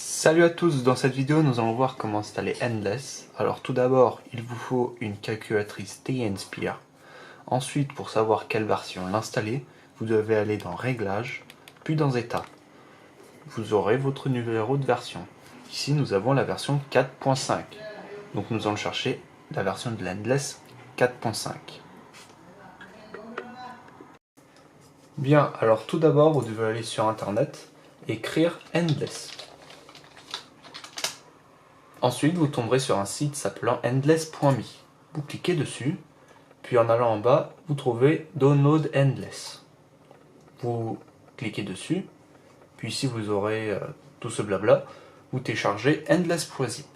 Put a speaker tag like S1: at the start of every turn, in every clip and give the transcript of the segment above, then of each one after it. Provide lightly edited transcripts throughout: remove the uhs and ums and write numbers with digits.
S1: Salut à tous, dans cette vidéo nous allons voir comment installer Endless. Alors tout d'abord il vous faut une calculatrice TNSpear. Ensuite pour savoir quelle version l'installer, vous devez aller dans Réglages, puis dans États. Vous aurez votre numéro de version. Ici nous avons la version 4.5. Donc nous allons chercher la version de l'Endless 4.5. Bien, alors tout d'abord vous devez aller sur internet et écrire Endless. Ensuite, vous tomberez sur un site s'appelant endless.me. Vous cliquez dessus, puis en allant en bas, vous trouvez Download Endless. Vous cliquez dessus, puis ici vous aurez tout ce blabla. Vous téléchargez endless.zip.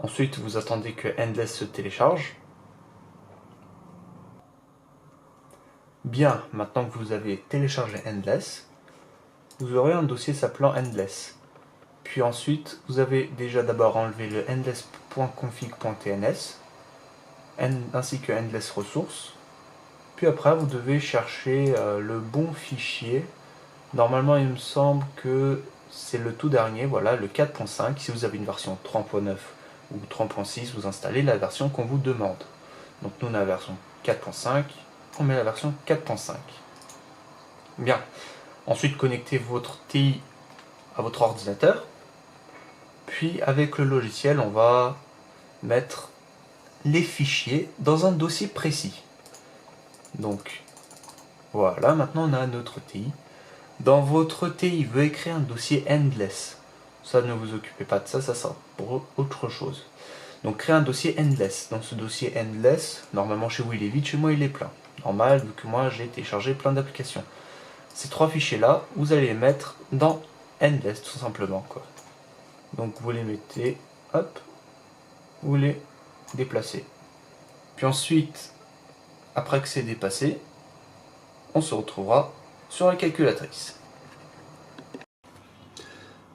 S1: Ensuite, vous attendez que Endless se télécharge. Bien, maintenant que vous avez téléchargé Endless, vous aurez un dossier s'appelant Endless. Puis ensuite, vous avez déjà d'abord enlevé le endless.config.tns ainsi que endless ressources. Puis après, vous devez chercher le bon fichier. Normalement, il me semble que c'est le tout dernier, voilà, le 4.5. Si vous avez une version 3.9 ou 3.6, vous installez la version qu'on vous demande. Donc nous, on a la version 4.5, on met la version 4.5. Bien. Ensuite, connectez votre TI à votre ordinateur. Puis avec le logiciel, on va mettre les fichiers dans un dossier précis. Donc voilà, maintenant on a notre TI. Dans votre TI, vous écrire un dossier Endless. Ça, ne vous occupez pas de ça, ça sert pour autre chose. Donc créer un dossier Endless. Dans ce dossier Endless, normalement chez vous il est vide, chez moi il est plein. Normal, vu que moi j'ai téléchargé plein d'applications. Ces trois fichiers là, vous allez les mettre dans Endless tout simplement quoi. Donc vous les mettez, hop, vous les déplacez. Puis ensuite, après que c'est dépassé, on se retrouvera sur la calculatrice.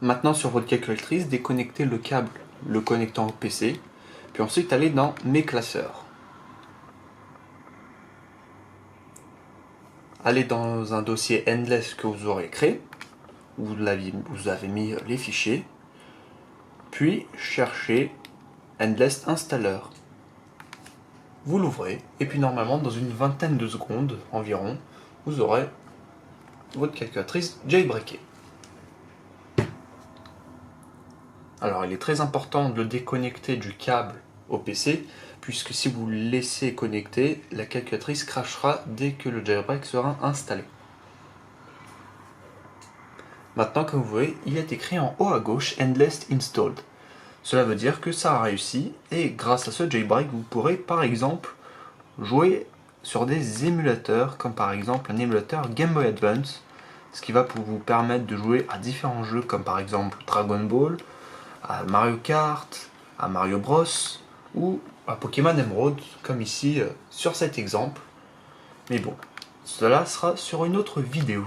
S1: Maintenant sur votre calculatrice, déconnectez le câble le connectant au PC, puis ensuite allez dans Mes classeurs. Allez dans un dossier Endless que vous aurez créé, vous avez mis les fichiers, puis cherchez Endless Installer. Vous l'ouvrez, et puis normalement dans une vingtaine de secondes environ, vous aurez votre calculatrice jailbreakée. Alors il est très important de le déconnecter du câble au PC, puisque si vous le laissez connecter, la calculatrice crashera dès que le jailbreak sera installé. Maintenant, comme vous voyez, il est écrit en haut à gauche Endless Installed. Cela veut dire que ça a réussi, et grâce à ce jailbreak, vous pourrez par exemple jouer sur des émulateurs, comme par exemple un émulateur Game Boy Advance, ce qui va vous permettre de jouer à différents jeux comme par exemple Dragon Ball, à Mario Kart, à Mario Bros ou à Pokémon Emerald, comme ici sur cet exemple. Mais bon, cela sera sur une autre vidéo.